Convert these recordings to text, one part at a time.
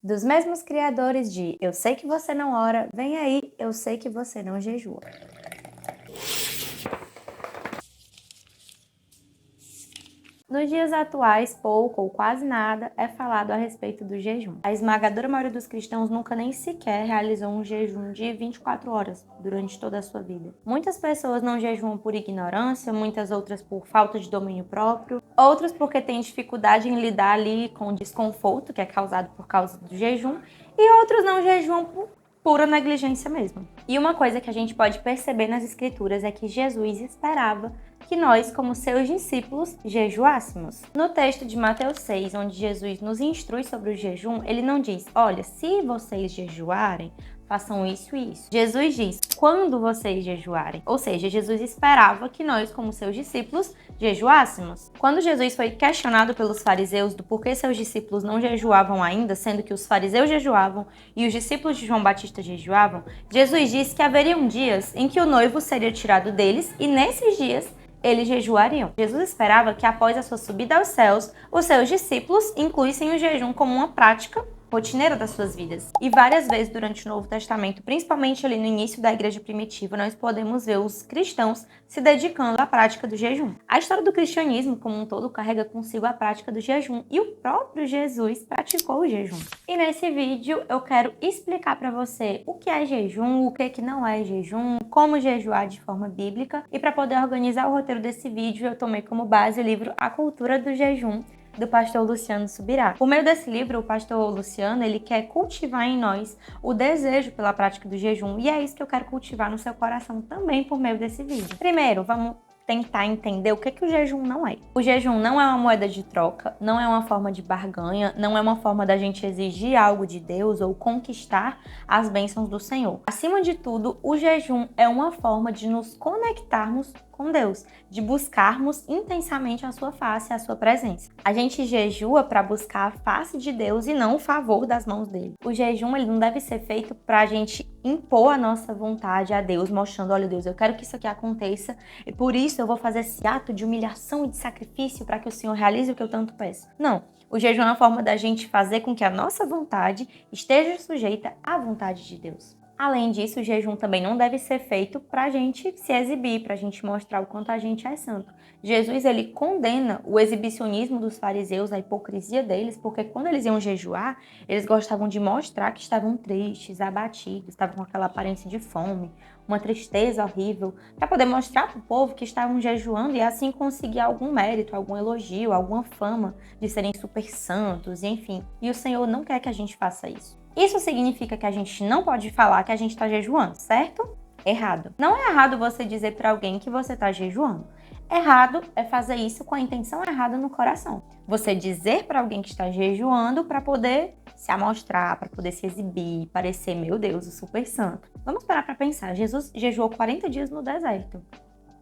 Dos mesmos criadores de Eu sei que você não ora, vem aí, eu sei que você não jejua. Nos dias atuais, pouco ou quase nada é falado a respeito do jejum. A esmagadora maioria dos cristãos nunca nem sequer realizou um jejum de 24 horas durante toda a sua vida. Muitas pessoas não jejuam por ignorância, muitas outras por falta de domínio próprio, outras porque têm dificuldade em lidar ali com o desconforto que é causado por causa do jejum, e outros não jejuam por pura negligência mesmo. E uma coisa que a gente pode perceber nas escrituras é que Jesus esperava que nós, como seus discípulos, jejuássemos. No texto de Mateus 6, onde Jesus nos instrui sobre o jejum, ele não diz, olha, se vocês jejuarem, façam isso e isso. Jesus diz, quando vocês jejuarem. Ou seja, Jesus esperava que nós, como seus discípulos, jejuássemos. Quando Jesus foi questionado pelos fariseus do porquê seus discípulos não jejuavam ainda, sendo que os fariseus jejuavam e os discípulos de João Batista jejuavam, Jesus disse que haveriam dias em que o noivo seria tirado deles e nesses dias eles jejuariam. Jesus esperava que após a sua subida aos céus, os seus discípulos incluíssem o jejum como uma prática rotineira das suas vidas. E várias vezes durante o Novo Testamento, principalmente ali no início da igreja primitiva, nós podemos ver os cristãos se dedicando à prática do jejum. A história do cristianismo como um todo carrega consigo a prática do jejum e o próprio Jesus praticou o jejum. E nesse vídeo eu quero explicar para você o que é jejum, o que não é jejum, como jejuar de forma bíblica, e para poder organizar o roteiro desse vídeo eu tomei como base o livro A Cultura do Jejum, do pastor Luciano Subirá. Por meio desse livro, o pastor Luciano, ele quer cultivar em nós o desejo pela prática do jejum, e é isso que eu quero cultivar no seu coração também por meio desse vídeo. Primeiro, vamos tentar entender o que o jejum não é. O jejum não é uma moeda de troca, não é uma forma de barganha, não é uma forma da gente exigir algo de Deus ou conquistar as bênçãos do Senhor. Acima de tudo, o jejum é uma forma de nos conectarmos com Deus, de buscarmos intensamente a sua face, a sua presença. A gente jejua para buscar a face de Deus e não o favor das mãos dele. O jejum ele não deve ser feito para a gente impor a nossa vontade a Deus, mostrando, olha Deus, eu quero que isso aqui aconteça e por isso eu vou fazer esse ato de humilhação e de sacrifício para que o Senhor realize o que eu tanto peço. Não. O jejum é uma forma da gente fazer com que a nossa vontade esteja sujeita à vontade de Deus. Além disso, o jejum também não deve ser feito para a gente se exibir, para a gente mostrar o quanto a gente é santo. Jesus, ele condena o exibicionismo dos fariseus, a hipocrisia deles, porque quando eles iam jejuar, eles gostavam de mostrar que estavam tristes, abatidos, estavam com aquela aparência de fome, uma tristeza horrível, para poder mostrar para o povo que estavam jejuando e assim conseguir algum mérito, algum elogio, alguma fama de serem super santos, enfim. E o Senhor não quer que a gente faça isso. Isso significa que a gente não pode falar que a gente está jejuando, certo? Errado. Não é errado você dizer para alguém que você está jejuando. Errado é fazer isso com a intenção errada no coração. Você dizer para alguém que está jejuando para poder se amostrar, para poder se exibir, parecer, meu Deus, o super santo. Vamos parar para pensar. Jesus jejuou 40 dias no deserto.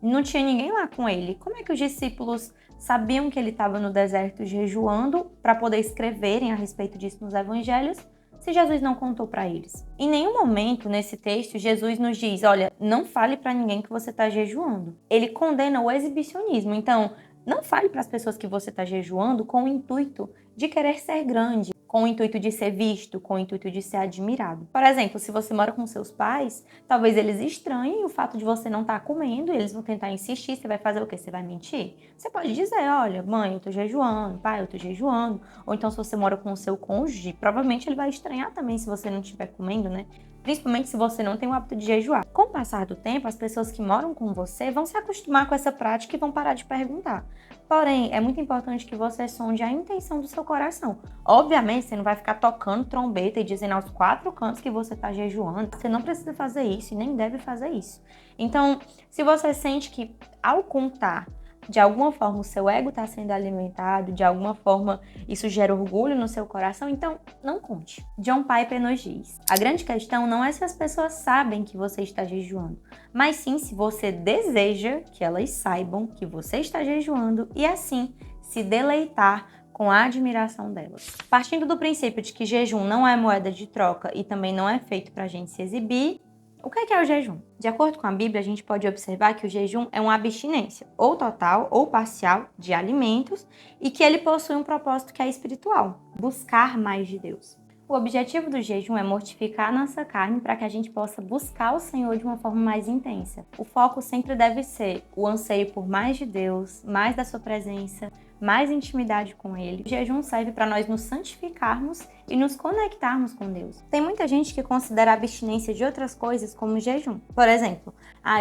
Não tinha ninguém lá com ele. Como é que os discípulos sabiam que ele estava no deserto jejuando para poder escreverem a respeito disso nos evangelhos, se Jesus não contou para eles? Em nenhum momento nesse texto Jesus nos diz, olha, não fale para ninguém que você está jejuando. Ele condena o exibicionismo. Então, não fale para as pessoas que você está jejuando com o intuito de querer ser grande, com o intuito de ser visto, com o intuito de ser admirado. Por exemplo, se você mora com seus pais, talvez eles estranhem o fato de você não estar comendo, e eles vão tentar insistir, você vai fazer o quê? Você vai mentir? Você pode dizer, olha, mãe, eu tô jejuando, pai, eu tô jejuando. Ou então, se você mora com o seu cônjuge, provavelmente ele vai estranhar também se você não estiver comendo, né? Principalmente se você não tem o hábito de jejuar. Com o passar do tempo, as pessoas que moram com você vão se acostumar com essa prática e vão parar de perguntar. Porém, é muito importante que você sonde a intenção do seu coração. Obviamente, você não vai ficar tocando trombeta e dizendo aos 4 cantos que você está jejuando. Você não precisa fazer isso e nem deve fazer isso. Então, se você sente que ao contar, de alguma forma o seu ego está sendo alimentado, de alguma forma isso gera orgulho no seu coração, então não conte. John Piper nos diz, a grande questão não é se as pessoas sabem que você está jejuando, mas sim se você deseja que elas saibam que você está jejuando e assim se deleitar com a admiração delas. Partindo do princípio de que jejum não é moeda de troca e também não é feito para a gente se exibir, o que é o jejum? De acordo com a Bíblia, a gente pode observar que o jejum é uma abstinência, ou total ou parcial, de alimentos e que ele possui um propósito que é espiritual, buscar mais de Deus. O objetivo do jejum é mortificar a nossa carne para que a gente possa buscar o Senhor de uma forma mais intensa. O foco sempre deve ser o anseio por mais de Deus, mais da sua presença, mais intimidade com Ele. O jejum serve para nós nos santificarmos e nos conectarmos com Deus. Tem muita gente que considera a abstinência de outras coisas como jejum. Por exemplo,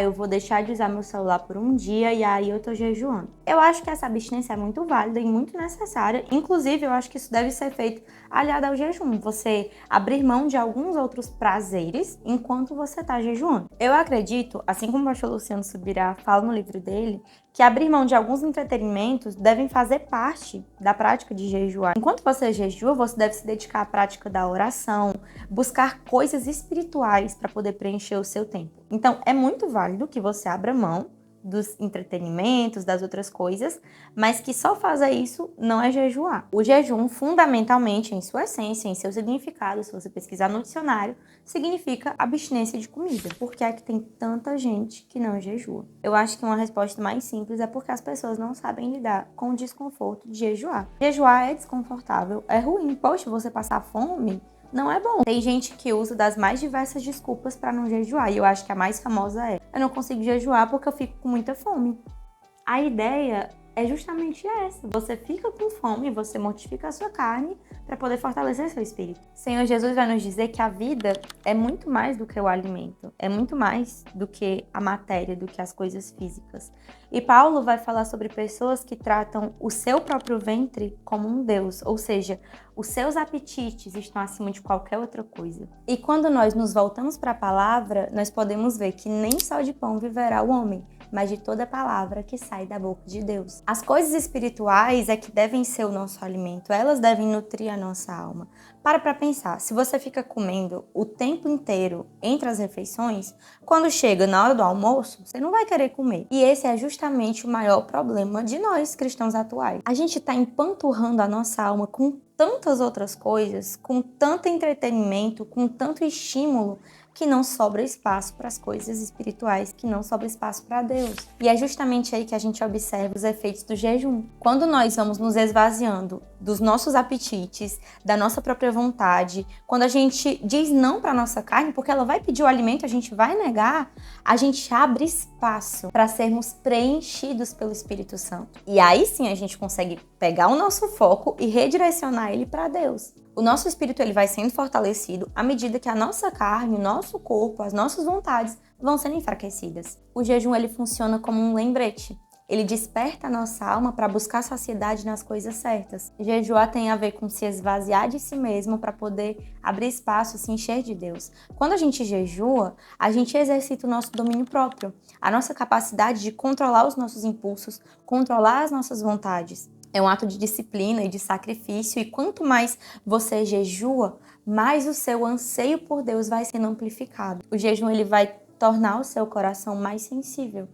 eu vou deixar de usar meu celular por um dia e aí eu tô jejuando. Eu acho que essa abstinência é muito válida e muito necessária. Inclusive, eu acho que isso deve ser feito aliado ao jejum. Você abrir mão de alguns outros prazeres enquanto você tá jejuando. Eu acredito, assim como o pastor Luciano Subirá fala no livro dele, que abrir mão de alguns entretenimentos devem fazer parte da prática de jejuar. Enquanto você jejua, você deve se dedicar à prática da oração, buscar coisas espirituais para poder preencher o seu tempo. Então, é muito válido que você abra mão dos entretenimentos, das outras coisas, mas que só fazer isso não é jejuar. O jejum, fundamentalmente, em sua essência, em seu significado, se você pesquisar no dicionário, significa abstinência de comida. Por que é que tem tanta gente que não jejua? Eu acho que uma resposta mais simples é porque as pessoas não sabem lidar com o desconforto de jejuar. Jejuar é desconfortável, é ruim. Poxa, você passar fome não é bom. Tem gente que usa das mais diversas desculpas para não jejuar, e eu acho que a mais famosa é: eu não consigo jejuar porque eu fico com muita fome. A ideia é justamente essa. Você fica com fome, você mortifica a sua carne para poder fortalecer seu espírito. O Senhor Jesus vai nos dizer que a vida é muito mais do que o alimento, é muito mais do que a matéria, do que as coisas físicas. E Paulo vai falar sobre pessoas que tratam o seu próprio ventre como um Deus, ou seja, os seus apetites estão acima de qualquer outra coisa. E quando nós nos voltamos para a palavra, nós podemos ver que nem só de pão viverá o homem, mas de toda palavra que sai da boca de Deus. As coisas espirituais é que devem ser o nosso alimento, elas devem nutrir a nossa alma. Para pensar, se você fica comendo o tempo inteiro entre as refeições, quando chega na hora do almoço, você não vai querer comer. E esse é justamente o maior problema de nós cristãos atuais. A gente está empanturrando a nossa alma com tantas outras coisas, com tanto entretenimento, com tanto estímulo, que não sobra espaço para as coisas espirituais, que não sobra espaço para Deus. E é justamente aí que a gente observa os efeitos do jejum. Quando nós vamos nos esvaziando dos nossos apetites, da nossa própria vontade, quando a gente diz não para a nossa carne, porque ela vai pedir o alimento, a gente vai negar, a gente abre espaço para sermos preenchidos pelo Espírito Santo. E aí sim a gente consegue pegar o nosso foco e redirecionar ele para Deus. O nosso espírito ele vai sendo fortalecido à medida que a nossa carne, o nosso corpo, as nossas vontades vão sendo enfraquecidas. O jejum ele funciona como um lembrete. Ele desperta a nossa alma para buscar saciedade nas coisas certas. Jejuar tem a ver com se esvaziar de si mesmo para poder abrir espaço, se encher de Deus. Quando a gente jejua, a gente exercita o nosso domínio próprio, a nossa capacidade de controlar os nossos impulsos, controlar as nossas vontades. É um ato de disciplina e de sacrifício, e quanto mais você jejua, mais o seu anseio por Deus vai sendo amplificado. O jejum ele vai tornar o seu coração mais sensível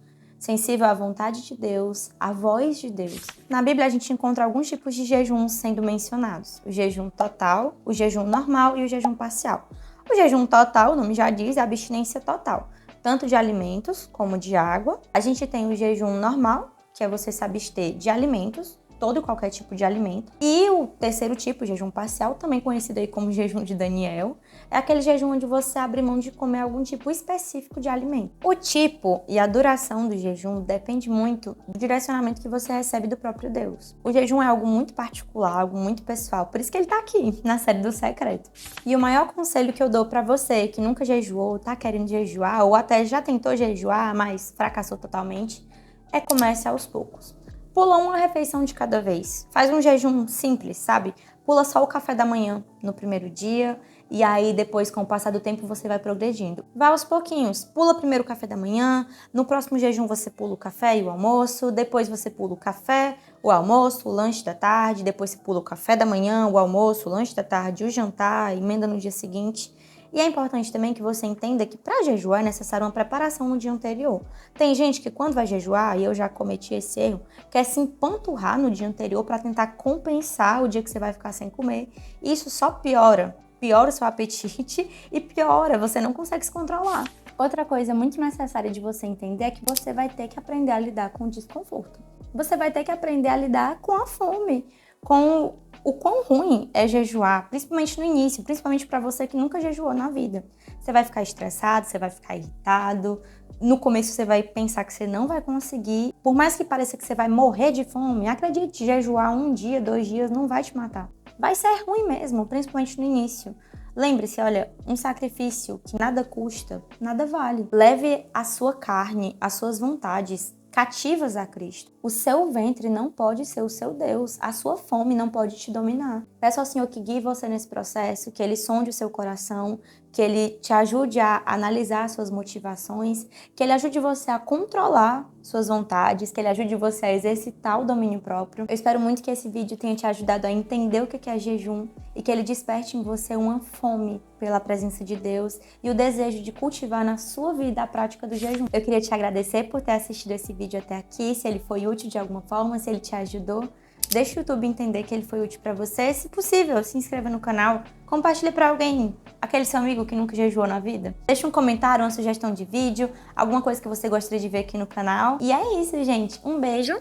à vontade de Deus, à voz de Deus. Na Bíblia a gente encontra alguns tipos de jejum sendo mencionados: o jejum total, o jejum normal e o jejum parcial. O jejum total, o nome já diz, é a abstinência total, tanto de alimentos como de água. A gente tem o jejum normal, que é você se abster de alimentos, todo e qualquer tipo de alimento. E o terceiro tipo, o jejum parcial, também conhecido aí como jejum de Daniel, é aquele jejum onde você abre mão de comer algum tipo específico de alimento. O tipo e a duração do jejum depende muito do direcionamento que você recebe do próprio Deus. O jejum é algo muito particular, algo muito pessoal, por isso que ele tá aqui, na série do secreto. E o maior conselho que eu dou pra você que nunca jejuou, tá querendo jejuar, ou até já tentou jejuar, mas fracassou totalmente, é comece aos poucos. Pula uma refeição de cada vez. Faz um jejum simples, sabe? Pula só o café da manhã no primeiro dia e aí depois, com o passar do tempo, você vai progredindo. Vai aos pouquinhos. Pula primeiro o café da manhã, no próximo jejum você pula o café e o almoço, depois você pula o café, o almoço, o lanche da tarde, depois você pula o café da manhã, o almoço, o lanche da tarde, o jantar, emenda no dia seguinte. E é importante também que você entenda que para jejuar é necessário uma preparação no dia anterior. Tem gente que quando vai jejuar, e eu já cometi esse erro, quer se empanturrar no dia anterior para tentar compensar o dia que você vai ficar sem comer. E isso só piora o seu apetite e piora, você não consegue se controlar. Outra coisa muito necessária de você entender é que você vai ter que aprender a lidar com o desconforto. Você vai ter que aprender a lidar com a fome, com o quão ruim é jejuar, principalmente no início, principalmente para você que nunca jejuou na vida. Você vai ficar estressado, você vai ficar irritado. No começo você vai pensar que você não vai conseguir. Por mais que pareça que você vai morrer de fome, acredite, jejuar 1 dia, 2 dias não vai te matar. Vai ser ruim mesmo, principalmente no início. Lembre-se, olha, um sacrifício que nada custa, nada vale. Leve a sua carne, as suas vontades cativas a Cristo. O seu ventre não pode ser o seu Deus. A sua fome não pode te dominar. Peço ao Senhor que guie você nesse processo, que Ele sonde o seu coração, que Ele te ajude a analisar suas motivações, que Ele ajude você a controlar suas vontades, que Ele ajude você a exercitar o domínio próprio. Eu espero muito que esse vídeo tenha te ajudado a entender o que é jejum e que ele desperte em você uma fome pela presença de Deus e o desejo de cultivar na sua vida a prática do jejum. Eu queria te agradecer por ter assistido esse vídeo até aqui, se ele foi útil de alguma forma, se ele te ajudou. Deixa o YouTube entender que ele foi útil para você. Se possível, se inscreva no canal, compartilhe para alguém, aquele seu amigo que nunca jejuou na vida. Deixa um comentário, uma sugestão de vídeo, alguma coisa que você gostaria de ver aqui no canal. E é isso, gente. Um beijo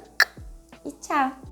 e tchau!